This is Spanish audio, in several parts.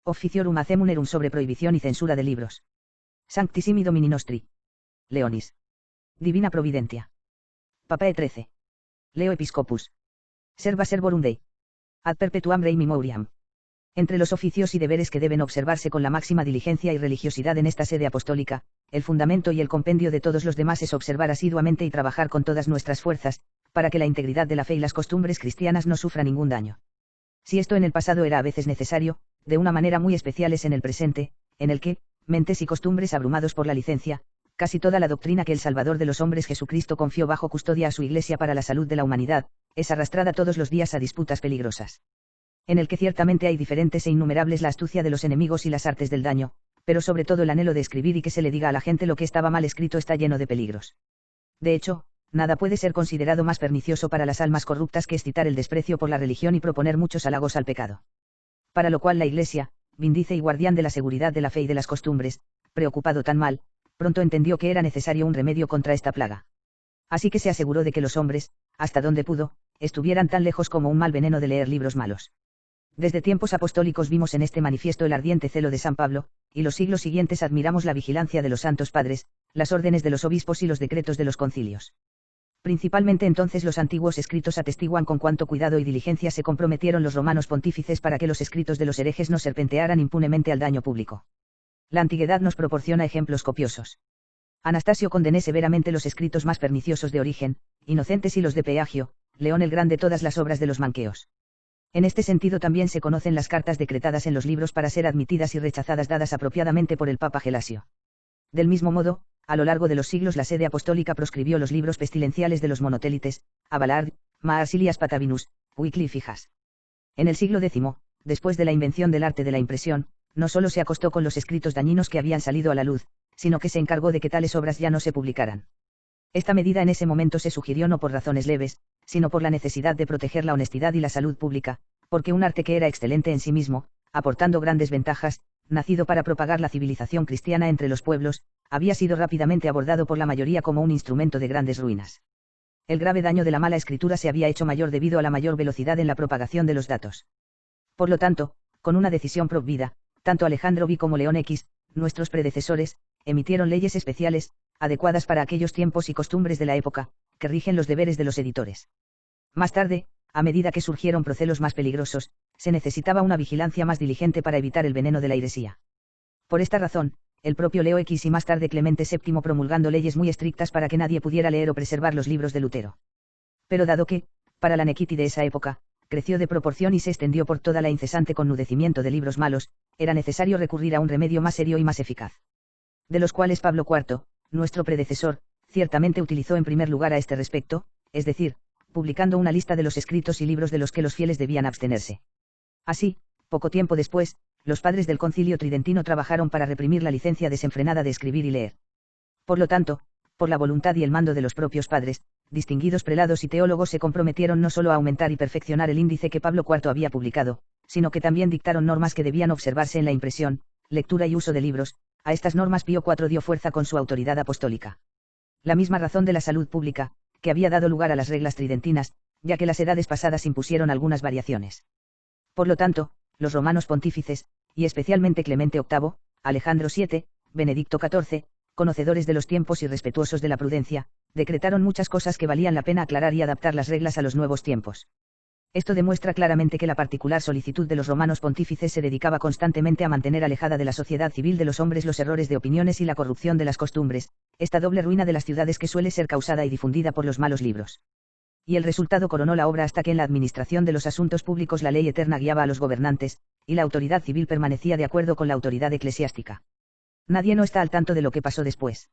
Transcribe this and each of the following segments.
Officiorum Acemunerum sobre prohibición y censura de libros. Sanctissimi Domini Nostri. Leonis. Divina Providentia. Papae 13. Leo Episcopus. Serva servorum Dei. Ad perpetuam rei memoriam. Entre los oficios y deberes que deben observarse con la máxima diligencia y religiosidad en esta sede apostólica, el fundamento y el compendio de todos los demás es observar asiduamente y trabajar con todas nuestras fuerzas, para que la integridad de la fe y las costumbres cristianas no sufra ningún daño. Si esto en el pasado era a veces necesario, de una manera muy especial es en el presente, en el que, mentes y costumbres abrumados por la licencia, casi toda la doctrina que el Salvador de los hombres Jesucristo confió bajo custodia a su Iglesia para la salud de la humanidad, es arrastrada todos los días a disputas peligrosas. En el que ciertamente hay diferentes e innumerables la astucia de los enemigos y las artes del daño, pero sobre todo el anhelo de escribir y que se le diga a la gente lo que estaba mal escrito está lleno de peligros. De hecho, nada puede ser considerado más pernicioso para las almas corruptas que excitar el desprecio por la religión y proponer muchos halagos al pecado. Para lo cual la Iglesia, vindice y guardián de la seguridad de la fe y de las costumbres, preocupado tan mal, pronto entendió que era necesario un remedio contra esta plaga. Así que se aseguró de que los hombres, hasta donde pudo, estuvieran tan lejos como un mal veneno de leer libros malos. Desde tiempos apostólicos vimos en este manifiesto el ardiente celo de San Pablo, y los siglos siguientes admiramos la vigilancia de los santos padres, las órdenes de los obispos y los decretos de los concilios. Principalmente entonces los antiguos escritos atestiguan con cuánto cuidado y diligencia se comprometieron los romanos pontífices para que los escritos de los herejes no serpentearan impunemente al daño público. La antigüedad nos proporciona ejemplos copiosos. Anastasio condenó severamente los escritos más perniciosos de Origen, Inocentes y los de Peagio, León el Grande todas las obras de los manqueos. En este sentido también se conocen las cartas decretadas en los libros para ser admitidas y rechazadas dadas apropiadamente por el Papa Gelasio. Del mismo modo, a lo largo de los siglos la sede apostólica proscribió los libros pestilenciales de los monotélites, Abelard, Marsilias Patavinus, Wycliffe y Hus. En el siglo X, después de la invención del arte de la impresión, no solo se acostó con los escritos dañinos que habían salido a la luz, sino que se encargó de que tales obras ya no se publicaran. Esta medida en ese momento se sugirió no por razones leves, sino por la necesidad de proteger la honestidad y la salud pública, porque un arte que era excelente en sí mismo, aportando grandes ventajas, nacido para propagar la civilización cristiana entre los pueblos, había sido rápidamente abordado por la mayoría como un instrumento de grandes ruinas. El grave daño de la mala escritura se había hecho mayor debido a la mayor velocidad en la propagación de los datos. Por lo tanto, con una decisión provida, tanto Alejandro V como León X, nuestros predecesores, emitieron leyes especiales, adecuadas para aquellos tiempos y costumbres de la época, que rigen los deberes de los editores. Más tarde, a medida que surgieron procelos más peligrosos, se necesitaba una vigilancia más diligente para evitar el veneno de la heresía. Por esta razón, el propio Leo X y más tarde Clemente VII promulgando leyes muy estrictas para que nadie pudiera leer o preservar los libros de Lutero. Pero dado que, para la Nequiti de esa época, creció de proporción y se extendió por toda la incesante connudecimiento de libros malos, era necesario recurrir a un remedio más serio y más eficaz. De los cuales Pablo IV, nuestro predecesor, ciertamente utilizó en primer lugar a este respecto, es decir, publicando una lista de los escritos y libros de los que los fieles debían abstenerse. Así, poco tiempo después, los padres del Concilio Tridentino trabajaron para reprimir la licencia desenfrenada de escribir y leer. Por lo tanto, por la voluntad y el mando de los propios padres, distinguidos prelados y teólogos se comprometieron no solo a aumentar y perfeccionar el índice que Pablo IV había publicado, sino que también dictaron normas que debían observarse en la impresión, lectura y uso de libros. A estas normas Pío IV dio fuerza con su autoridad apostólica. La misma razón de la salud pública, que había dado lugar a las reglas tridentinas, ya que las edades pasadas impusieron algunas variaciones. Por lo tanto, los romanos pontífices, y especialmente Clemente VIII, Alejandro VII, Benedicto XIV, conocedores de los tiempos y respetuosos de la prudencia, decretaron muchas cosas que valían la pena aclarar y adaptar las reglas a los nuevos tiempos. Esto demuestra claramente que la particular solicitud de los romanos pontífices se dedicaba constantemente a mantener alejada de la sociedad civil de los hombres los errores de opiniones y la corrupción de las costumbres, esta doble ruina de las ciudades que suele ser causada y difundida por los malos libros. Y el resultado coronó la obra hasta que en la administración de los asuntos públicos la ley eterna guiaba a los gobernantes, y la autoridad civil permanecía de acuerdo con la autoridad eclesiástica. Nadie no está al tanto de lo que pasó después.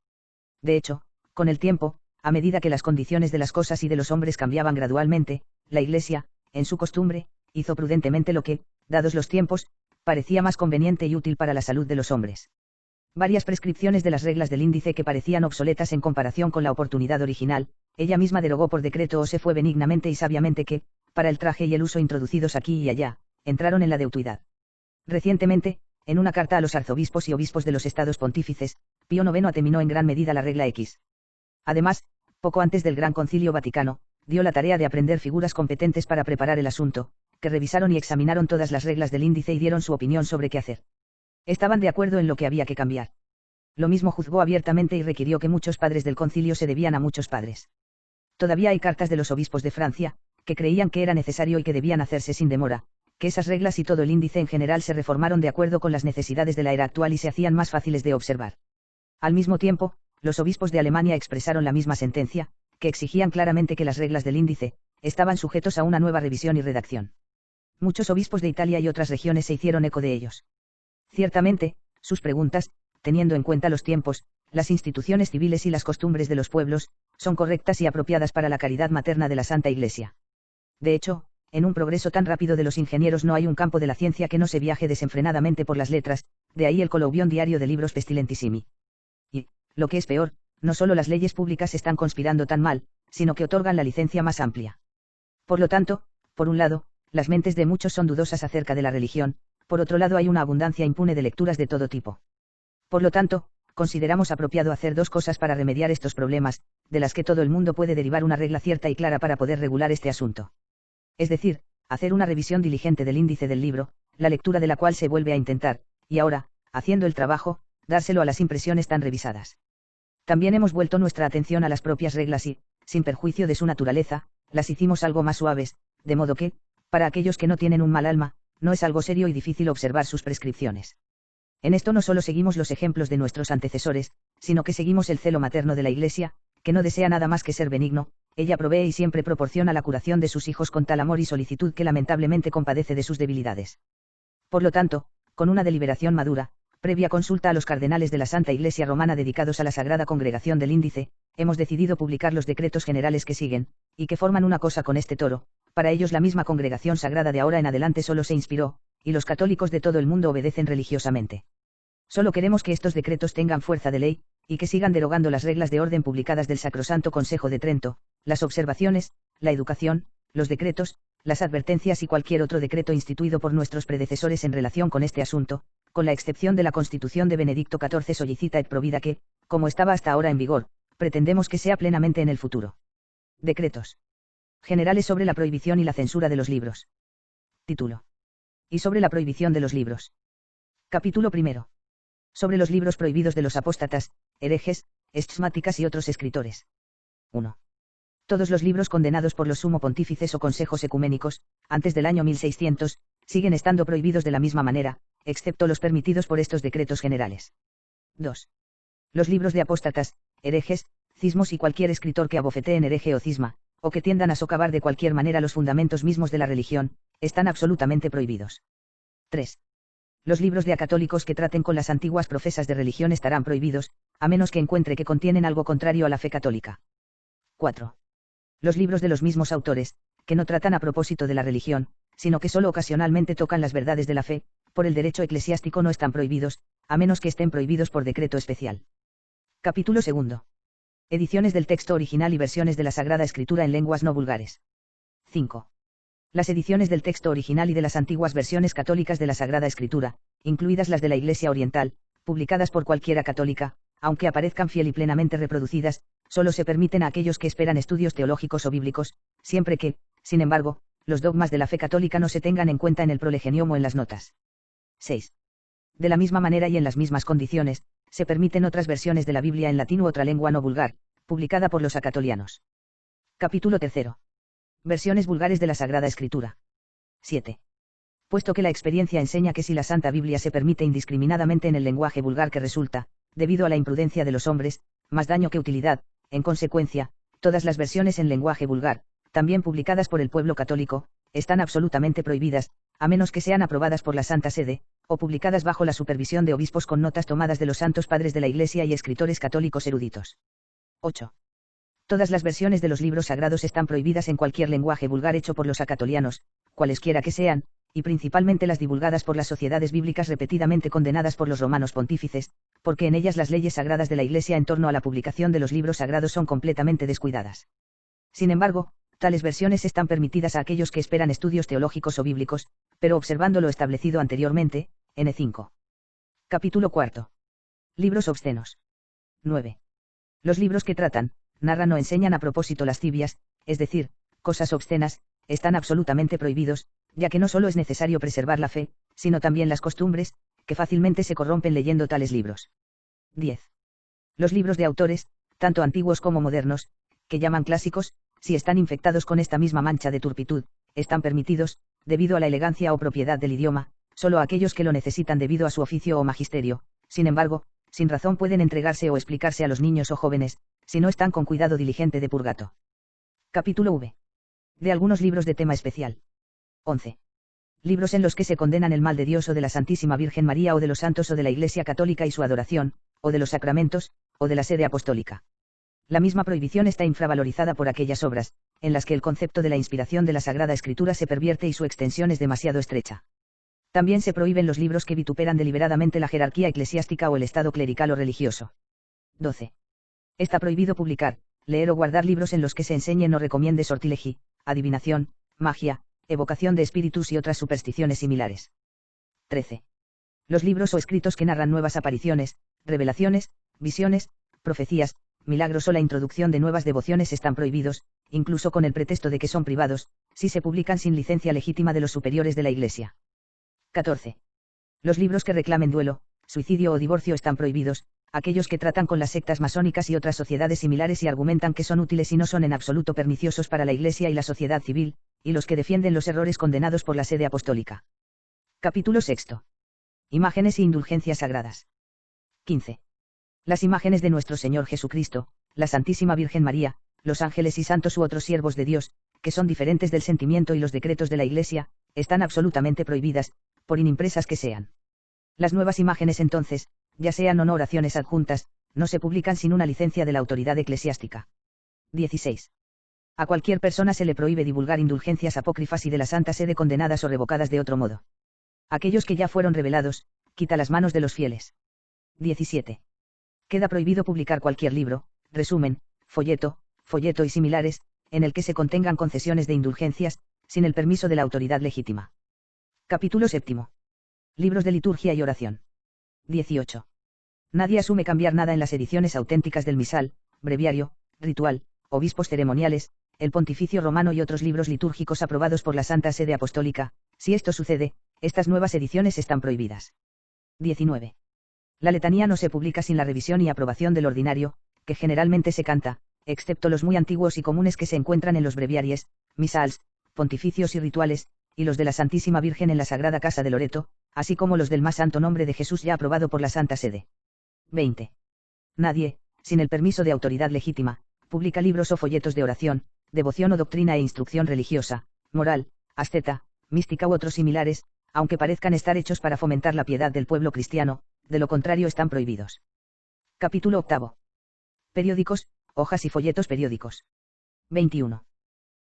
De hecho, con el tiempo, a medida que las condiciones de las cosas y de los hombres cambiaban gradualmente, la Iglesia, en su costumbre, hizo prudentemente lo que, dados los tiempos, parecía más conveniente y útil para la salud de los hombres. Varias prescripciones de las reglas del índice que parecían obsoletas en comparación con la oportunidad original, ella misma derogó por decreto o se fue benignamente y sabiamente que, para el traje y el uso introducidos aquí y allá, entraron en la deutuidad. Recientemente, en una carta a los arzobispos y obispos de los estados pontífices, Pío IX ateminó en gran medida la regla X. Además, poco antes del Gran Concilio Vaticano, dio la tarea de aprender figuras competentes para preparar el asunto, que revisaron y examinaron todas las reglas del índice y dieron su opinión sobre qué hacer. Estaban de acuerdo en lo que había que cambiar. Lo mismo juzgó abiertamente y requirió que muchos padres del concilio se debían a muchos padres. Todavía hay cartas de los obispos de Francia, que creían que era necesario y que debían hacerse sin demora, que esas reglas y todo el índice en general se reformaron de acuerdo con las necesidades de la era actual y se hacían más fáciles de observar. Al mismo tiempo, los obispos de Alemania expresaron la misma sentencia, que exigían claramente que las reglas del índice estaban sujetos a una nueva revisión y redacción. Muchos obispos de Italia y otras regiones se hicieron eco de ellos. Ciertamente, sus preguntas, teniendo en cuenta los tiempos, las instituciones civiles y las costumbres de los pueblos, son correctas y apropiadas para la caridad materna de la Santa Iglesia. De hecho, en un progreso tan rápido de los ingenieros no hay un campo de la ciencia que no se viaje desenfrenadamente por las letras, de ahí el coluvión diario de libros pestilentissimi. Y, lo que es peor, no solo las leyes públicas están conspirando tan mal, sino que otorgan la licencia más amplia. Por lo tanto, por un lado, las mentes de muchos son dudosas acerca de la religión, por otro lado hay una abundancia impune de lecturas de todo tipo. Por lo tanto, consideramos apropiado hacer dos cosas para remediar estos problemas, de las que todo el mundo puede derivar una regla cierta y clara para poder regular este asunto. Es decir, hacer una revisión diligente del índice del libro, la lectura de la cual se vuelve a intentar, y ahora, haciendo el trabajo, dárselo a las impresiones tan revisadas. También hemos vuelto nuestra atención a las propias reglas y, sin perjuicio de su naturaleza, las hicimos algo más suaves, de modo que, para aquellos que no tienen un mal alma, no es algo serio y difícil observar sus prescripciones. En esto no solo seguimos los ejemplos de nuestros antecesores, sino que seguimos el celo materno de la Iglesia, que no desea nada más que ser benigno, ella provee y siempre proporciona la curación de sus hijos con tal amor y solicitud que lamentablemente compadece de sus debilidades. Por lo tanto, con una deliberación madura, previa consulta a los cardenales de la Santa Iglesia Romana dedicados a la Sagrada Congregación del Índice, hemos decidido publicar los decretos generales que siguen, y que forman una cosa con este toro. Para ellos la misma Congregación Sagrada de ahora en adelante solo se inspiró, y los católicos de todo el mundo obedecen religiosamente. Solo queremos que estos decretos tengan fuerza de ley, y que sigan derogando las reglas de orden publicadas del Sacrosanto Consejo de Trento, las observaciones, la educación, los decretos, las advertencias y cualquier otro decreto instituido por nuestros predecesores en relación con este asunto, con la excepción de la Constitución de Benedicto XIV Sollicita et Provida que, como estaba hasta ahora en vigor, pretendemos que sea plenamente en el futuro. Decretos generales sobre la prohibición y la censura de los libros. Título. Y sobre la prohibición de los libros. Capítulo primero. Sobre los libros prohibidos de los apóstatas, herejes, estigmáticas y otros escritores. 1. Todos los libros condenados por los sumo pontífices o consejos ecuménicos, antes del año 1600, siguen estando prohibidos de la misma manera, excepto los permitidos por estos decretos generales. 2. Los libros de apóstatas, herejes, cismos y cualquier escritor que abofetee en hereje o cisma, o que tiendan a socavar de cualquier manera los fundamentos mismos de la religión, están absolutamente prohibidos. 3. Los libros de acatólicos que traten con las antiguas profesas de religión estarán prohibidos, a menos que encuentre que contienen algo contrario a la fe católica. 4. Los libros de los mismos autores, que no tratan a propósito de la religión, sino que solo ocasionalmente tocan las verdades de la fe, por el derecho eclesiástico no están prohibidos, a menos que estén prohibidos por decreto especial. Capítulo segundo. Ediciones del texto original y versiones de la Sagrada Escritura en lenguas no vulgares. 5. Las ediciones del texto original y de las antiguas versiones católicas de la Sagrada Escritura, incluidas las de la Iglesia Oriental, publicadas por cualquiera católica, aunque aparezcan fiel y plenamente reproducidas, solo se permiten a aquellos que esperan estudios teológicos o bíblicos, siempre que, sin embargo, los dogmas de la fe católica no se tengan en cuenta en el prolegenium o en las notas. 6. De la misma manera y en las mismas condiciones, se permiten otras versiones de la Biblia en latín u otra lengua no vulgar, publicada por los acatolianos. Capítulo 3. Versiones vulgares de la Sagrada Escritura. 7. Puesto que la experiencia enseña que si la Santa Biblia se permite indiscriminadamente en el lenguaje vulgar que resulta, debido a la imprudencia de los hombres, más daño que utilidad, en consecuencia, todas las versiones en lenguaje vulgar, también publicadas por el pueblo católico, están absolutamente prohibidas, a menos que sean aprobadas por la Santa Sede, o publicadas bajo la supervisión de obispos con notas tomadas de los santos padres de la Iglesia y escritores católicos eruditos. 8. Todas las versiones de los libros sagrados están prohibidas en cualquier lenguaje vulgar hecho por los acatolianos, cualesquiera que sean, y principalmente las divulgadas por las sociedades bíblicas repetidamente condenadas por los romanos pontífices, porque en ellas las leyes sagradas de la Iglesia en torno a la publicación de los libros sagrados son completamente descuidadas. Sin embargo, tales versiones están permitidas a aquellos que esperan estudios teológicos o bíblicos, pero observando lo establecido anteriormente, N5. Capítulo 4. Libros obscenos. 9. Los libros que tratan, narran o enseñan a propósito lascivias, es decir, cosas obscenas, están absolutamente prohibidos, ya que no solo es necesario preservar la fe, sino también las costumbres, que fácilmente se corrompen leyendo tales libros. 10. Los libros de autores, tanto antiguos como modernos, que llaman clásicos, si están infectados con esta misma mancha de turpitud, están permitidos, debido a la elegancia o propiedad del idioma, solo a aquellos que lo necesitan debido a su oficio o magisterio. Sin embargo, sin razón pueden entregarse o explicarse a los niños o jóvenes, si no están con cuidado diligente de purgato. Capítulo V. De algunos libros de tema especial. 11. Libros en los que se condenan el mal de Dios o de la Santísima Virgen María o de los santos o de la Iglesia Católica y su adoración, o de los sacramentos, o de la sede apostólica. La misma prohibición está infravalorizada por aquellas obras, en las que el concepto de la inspiración de la Sagrada Escritura se pervierte y su extensión es demasiado estrecha. También se prohíben los libros que vituperan deliberadamente la jerarquía eclesiástica o el estado clerical o religioso. 12. Está prohibido publicar, leer o guardar libros en los que se enseñen o recomiende sortilegio, adivinación, magia, evocación de espíritus y otras supersticiones similares. 13. Los libros o escritos que narran nuevas apariciones, revelaciones, visiones, profecías, milagros o la introducción de nuevas devociones están prohibidos, incluso con el pretexto de que son privados, si se publican sin licencia legítima de los superiores de la Iglesia. 14. Los libros que reclamen duelo, suicidio o divorcio están prohibidos, aquellos que tratan con las sectas masónicas y otras sociedades similares y argumentan que son útiles y no son en absoluto perniciosos para la Iglesia y la sociedad civil, y los que defienden los errores condenados por la sede apostólica. Capítulo 6. Imágenes e indulgencias sagradas. 15. Las imágenes de nuestro Señor Jesucristo, la Santísima Virgen María, los ángeles y santos u otros siervos de Dios, que son diferentes del sentimiento y los decretos de la Iglesia, están absolutamente prohibidas, por inimpresas que sean. Las nuevas imágenes entonces, ya sean o no oraciones adjuntas, no se publican sin una licencia de la autoridad eclesiástica. 16. A cualquier persona se le prohíbe divulgar indulgencias apócrifas y de la Santa Sede condenadas o revocadas de otro modo. Aquellos que ya fueron revelados, quita las manos de los fieles. 17. Queda prohibido publicar cualquier libro, resumen, folleto y similares, en el que se contengan concesiones de indulgencias, sin el permiso de la autoridad legítima. Capítulo 7. Libros de liturgia y oración. 18. Nadie asume cambiar nada en las ediciones auténticas del misal, breviario, ritual, obispos ceremoniales, el Pontificio Romano y otros libros litúrgicos aprobados por la Santa Sede Apostólica. Si esto sucede, estas nuevas ediciones están prohibidas. 19. La letanía no se publica sin la revisión y aprobación del ordinario, que generalmente se canta, excepto los muy antiguos y comunes que se encuentran en los breviaries, misals, pontificios y rituales, y los de la Santísima Virgen en la Sagrada Casa de Loreto, así como los del más santo nombre de Jesús ya aprobado por la Santa Sede. 20. Nadie, sin el permiso de autoridad legítima, publica libros o folletos de oración, devoción o doctrina e instrucción religiosa, moral, asceta, mística u otros similares, aunque parezcan estar hechos para fomentar la piedad del pueblo cristiano, de lo contrario están prohibidos. Capítulo 8. Periódicos, hojas y folletos periódicos. 21.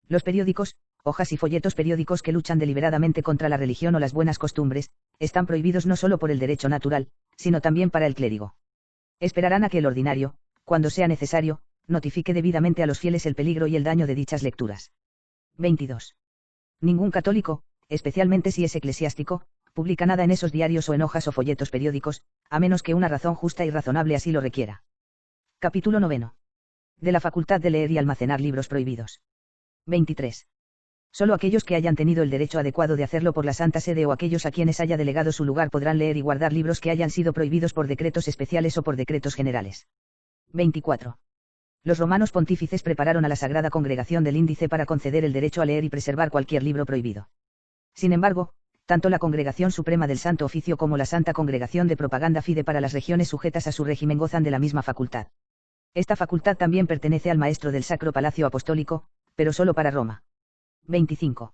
Los periódicos, hojas y folletos periódicos que luchan deliberadamente contra la religión o las buenas costumbres, están prohibidos no solo por el derecho natural, sino también para el clérigo. Esperarán a que el ordinario, cuando sea necesario, notifique debidamente a los fieles el peligro y el daño de dichas lecturas. 22. Ningún católico, especialmente si es eclesiástico, publica nada en esos diarios o en hojas o folletos periódicos, a menos que una razón justa y razonable así lo requiera. Capítulo 9. De la facultad de leer y almacenar libros prohibidos. 23. Solo aquellos que hayan tenido el derecho adecuado de hacerlo por la Santa Sede o aquellos a quienes haya delegado su lugar podrán leer y guardar libros que hayan sido prohibidos por decretos especiales o por decretos generales. 24. Los romanos pontífices prepararon a la Sagrada Congregación del Índice para conceder el derecho a leer y preservar cualquier libro prohibido. Sin embargo, tanto la Congregación Suprema del Santo Oficio como la Santa Congregación de Propaganda Fide para las regiones sujetas a su régimen gozan de la misma facultad. Esta facultad también pertenece al maestro del Sacro Palacio Apostólico, pero solo para Roma. 25.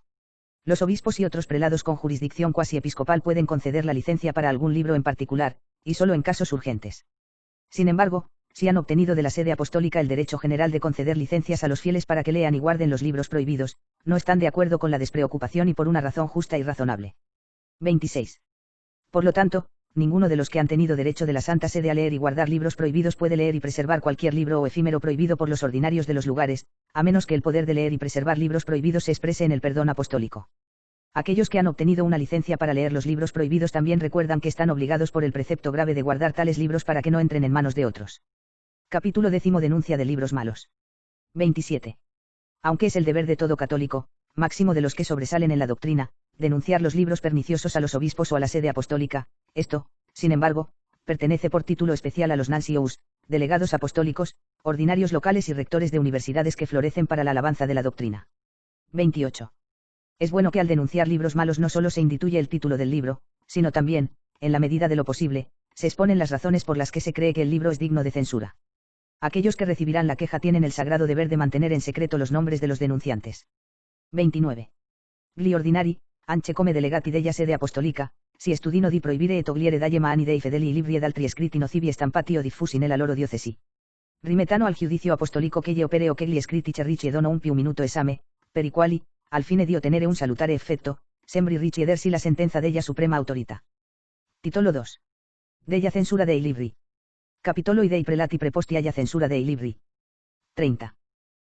Los obispos y otros prelados con jurisdicción cuasi episcopal pueden conceder la licencia para algún libro en particular, y solo en casos urgentes. Sin embargo, si han obtenido de la sede apostólica el derecho general de conceder licencias a los fieles para que lean y guarden los libros prohibidos, no están de acuerdo con la despreocupación y por una razón justa y razonable. 26. Por lo tanto, ninguno de los que han tenido derecho de la Santa Sede a leer y guardar libros prohibidos puede leer y preservar cualquier libro o efímero prohibido por los ordinarios de los lugares, a menos que el poder de leer y preservar libros prohibidos se exprese en el perdón apostólico. Aquellos que han obtenido una licencia para leer los libros prohibidos también recuerdan que están obligados por el precepto grave de guardar tales libros para que no entren en manos de otros. Capítulo 10. Denuncia de libros malos. 27. Aunque es el deber de todo católico, máximo de los que sobresalen en la doctrina, denunciar los libros perniciosos a los obispos o a la sede apostólica. Esto, sin embargo, pertenece por título especial a los nuncios, delegados apostólicos, ordinarios locales y rectores de universidades que florecen para la alabanza de la doctrina. 28. Es bueno que al denunciar libros malos no solo se instituye el título del libro, sino también, en la medida de lo posible, se exponen las razones por las que se cree que el libro es digno de censura. Aquellos que recibirán la queja tienen el sagrado deber de mantener en secreto los nombres de los denunciantes. 29. Gli ordinari, anche come delegati della sede apostolica, si studino di proibire et ogliere dalle mani dei fedeli i libri ed altri scritti nocivi e stampati o diffusi nella loro diocesi. Rimetano al giudizio apostolico che gli opere o che gli scritti cerrici dono un più minuto esame, per i quali, al fine di ottenere un salutare effetto, sembri richiedersi la sentenza della suprema autorità. Titolo 2. Della censura dei libri. Capitolo I dei prelati preposti alla censura dei libri. 30.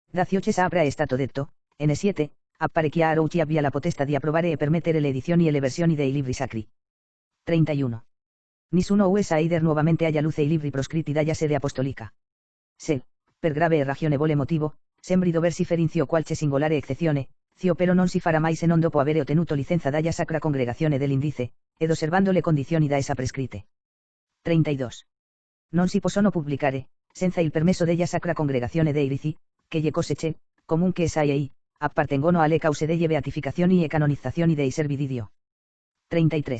Da Ciocesa avrà stato detto, N7, appare chiaro chi abbia la potestà di approvare e permettere le edizioni e le versioni dei libri sacri. 31. Nessuno usa aider nuovamente alla luce i libri proscritti dalla sede apostolica. Se, per grave e ragionevole motivo, sembri doversi ferinzio qualche singolare eccezione, zio però non si farà mai se non dopo avere ottenuto licenza dalla sacra congregazione dell'indice, ed osservando le condizioni da essa prescritte. 32. Non si possono pubblicare, senza il permesso della sacra congregazione dei riti, che le cose comunque esai, appartengono alle cause delle beatificazioni e canonizzazioni dei servi di Dio. 33.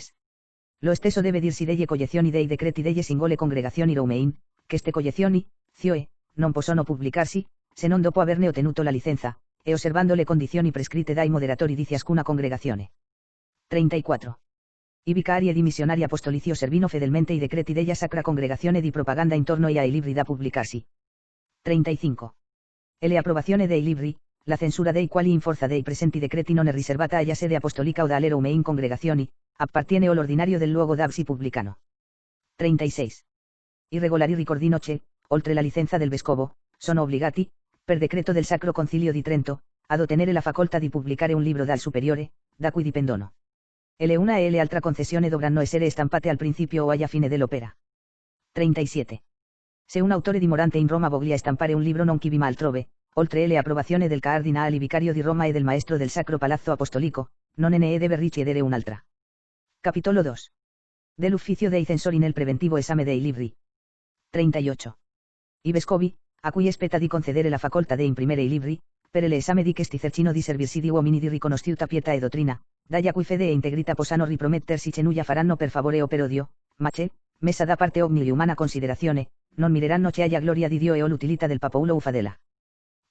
Lo stesso deve dirsi delle collezioni dei decreti delle singole congregazioni Roumein, che ste collezioni, zioe, non possono pubblicarsi, se non dopo averne ottenuto la licenza, e osservando le condizioni prescritte dai moderatori di ciascuna congregazione. 34. I vicari ed i missionari apostolici osservino fedelmente i decreti della sacra congregazione di propaganda intorno ai libri da pubblicarsi. 35. E le approvazione dei libri, la censura dei quali in forza dei presenti decreti non è riservata alla sede apostolica o dalle Roumein congregazioni, appartiene all'ordinario del luogo d'absi pubblicano. 36. I regolari ricordinoce, oltre la licenza del vescovo, sono obbligati, per decreto del Sacro Concilio di Trento, ad ottenere la facoltà di pubblicare un libro dal superiore, da cui dipendono. E le una e le altra concessione dovranno essere stampate al principio o alla fine dell'opera. 37. Se un autore dimorante in Roma voglia stampare un libro non chi vi ma altrove, oltre le approvazione del cardinale vicario di Roma e del maestro del Sacro Palazzo Apostolico, non ne deve richiedere un'altra. Capitolo 2. Dell'ufficio dei censori nel preventivo esame dei libri. 38. I vescovi, a cui spetta di concedere la facoltà di imprimere i libri, per l'esame di questi cercino di servirsi di uomini di riconosciuta pietà e dottrina, dalla cui fede e integrità possano ripromettersi che nulla faranno per favore o per odio, ma che, messa da parte ogni umana considerazione, non mireranno che haya gloria di Dio e o l'utilità del papoulo ufadela.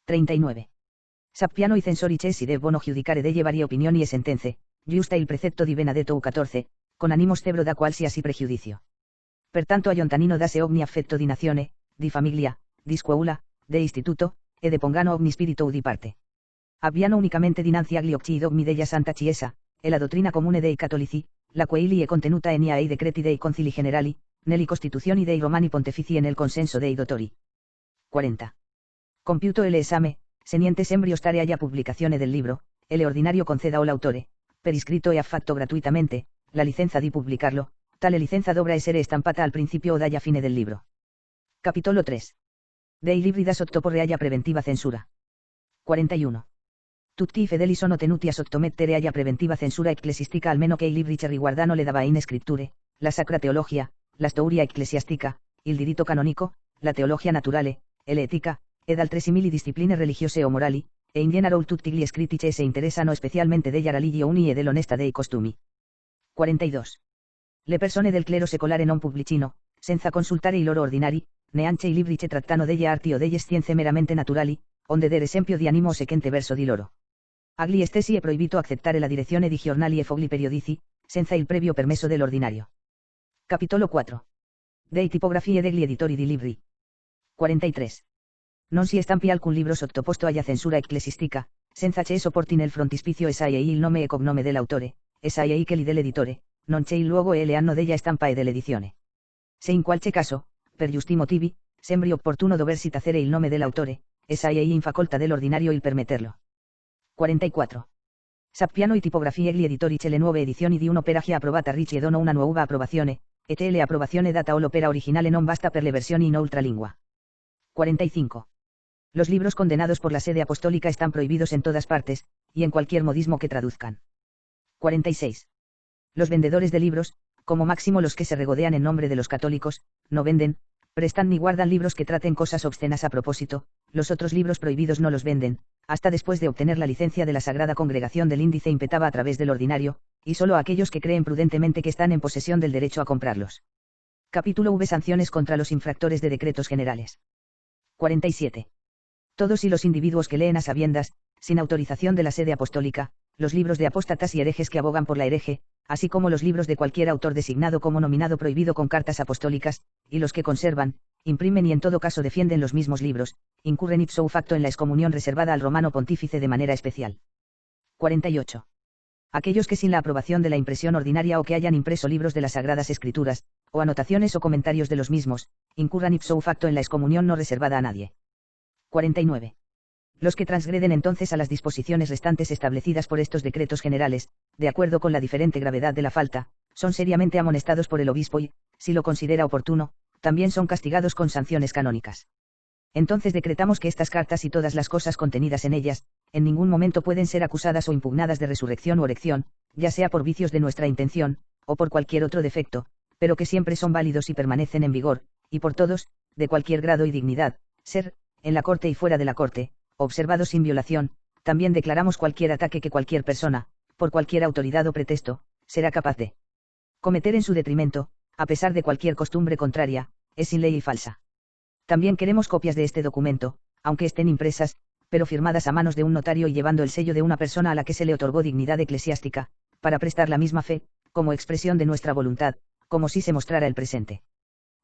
39. Sappiano i censori che si debbono giudicare delle varie opinioni e sentenze, giusta il precetto di Benedetto U14, con animo stebro da qualsiasi pregiudizio. Pertanto allontanino dase ogni affetto di nazione, di famiglia, di scuola, de istituto, e depongano ogni spirito di parte. Abbiano unicamente dinanzi agli occhi i dogmi della Santa Chiesa, e la dottrina comune dei cattolici, la quale è contenuta ai decreti dei concili generali, nelle costituzioni dei romani pontefici e nel consenso dei dottori. 40. Compiuto l'esame, se niente sembri ostare alla pubblicazione del libro, e le ordinario conceda o l'autore, per iscritto e affatto gratuitamente, la licenza di pubblicarlo, tale licenza dovrà essere stampata al principio o dalla fine del libro. Capitolo 3. Dei libri da sottoporre alla preventiva censura. 41. Tutti i fedeli sono tenuti a sottomettere alla preventiva censura ecclesiastica almeno che i libri che riguardano le Divine Scritture, la Sacra Teologia, la Storia Ecclesiastica, il diritto canonico, la teologia naturale, e l'etica, ed altre simili discipline religiose o morali, e in general tutti gli scritti che se interessano specialmente della religione e dell'onesta dei costumi. 42. Le persone del clero secolare non pubblicino, senza consultare i loro ordinari, neanche i libri che trattano delle arti o delle scienze meramente naturali, onde der esempio di animo sequente verso di loro. Agli stessi è proibito accettare la direzione di giornali e fogli periodici, senza il previo permesso dell'ordinario. Capitolo 4. Dei tipografi e degli editori di libri. 43. Non si stampi alcun libro sottoposto alla censura ecclesiastica, senza che sopporti nel frontispizio SAEI il nome e cognome dell'autore, SAEI che li dell'editore, non c'è il luogo e le anno della stampa e dell'edizione. Se in qualche caso, per giusti motivi, sembri opportuno doversi tacere il nome dell'autore, SAEI in facoltà dell'ordinario il permetterlo. 44. Sappiano i tipografi e gli editori che le nuove edizioni di un'opera già approvata richiedono una nuova approvazione, e che l'approvazione data o l'opera originale non basta per le versioni in otra lingua. 45. Los libros condenados por la sede apostólica están prohibidos en todas partes, y en cualquier modismo que traduzcan. 46. Los vendedores de libros, como máximo los que se regodean en nombre de los católicos, no venden, prestan ni guardan libros que traten cosas obscenas a propósito, los otros libros prohibidos no los venden, hasta después de obtener la licencia de la Sagrada Congregación del Índice impetaba a través del ordinario, y solo a aquellos que creen prudentemente que están en posesión del derecho a comprarlos. Capítulo V. Sanciones contra los infractores de decretos generales. 47. Todos y los individuos que leen a sabiendas, sin autorización de la sede apostólica, los libros de apóstatas y herejes que abogan por la hereje, así como los libros de cualquier autor designado como nominado prohibido con cartas apostólicas, y los que conservan, imprimen y en todo caso defienden los mismos libros, incurren ipso facto en la excomunión reservada al romano pontífice de manera especial. 48. Aquellos que sin la aprobación de la impresión ordinaria o que hayan impreso libros de las Sagradas Escrituras, o anotaciones o comentarios de los mismos, incurran ipso facto en la excomunión no reservada a nadie. 49. Los que transgreden entonces a las disposiciones restantes establecidas por estos decretos generales, de acuerdo con la diferente gravedad de la falta, son seriamente amonestados por el obispo y, si lo considera oportuno, también son castigados con sanciones canónicas. Entonces decretamos que estas cartas y todas las cosas contenidas en ellas, en ningún momento pueden ser acusadas o impugnadas de resurrección o erección, ya sea por vicios de nuestra intención, o por cualquier otro defecto, pero que siempre son válidos y permanecen en vigor, y por todos, de cualquier grado y dignidad, ser, en la corte y fuera de la corte, observados sin violación. También declaramos cualquier ataque que cualquier persona, por cualquier autoridad o pretexto, será capaz de cometer en su detrimento, a pesar de cualquier costumbre contraria, es sin ley y falsa. También queremos copias de este documento, aunque estén impresas, pero firmadas a manos de un notario y llevando el sello de una persona a la que se le otorgó dignidad eclesiástica, para prestar la misma fe, como expresión de nuestra voluntad, como si se mostrara el presente.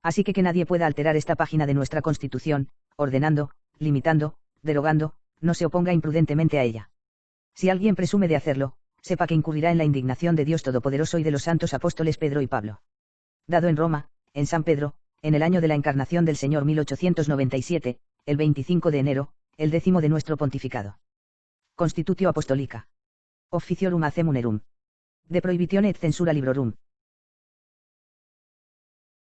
Así que nadie pueda alterar esta página de nuestra Constitución, ordenando, limitando, derogando, no se oponga imprudentemente a ella. Si alguien presume de hacerlo, sepa que incurrirá en la indignación de Dios Todopoderoso y de los santos apóstoles Pedro y Pablo. Dado en Roma, en San Pedro, en el año de la encarnación del Señor 1897, el 25 de enero, el 10º de nuestro pontificado. Constitutio Apostolica. Officiorum Hacemunerum. De Prohibitione et Censura Librorum.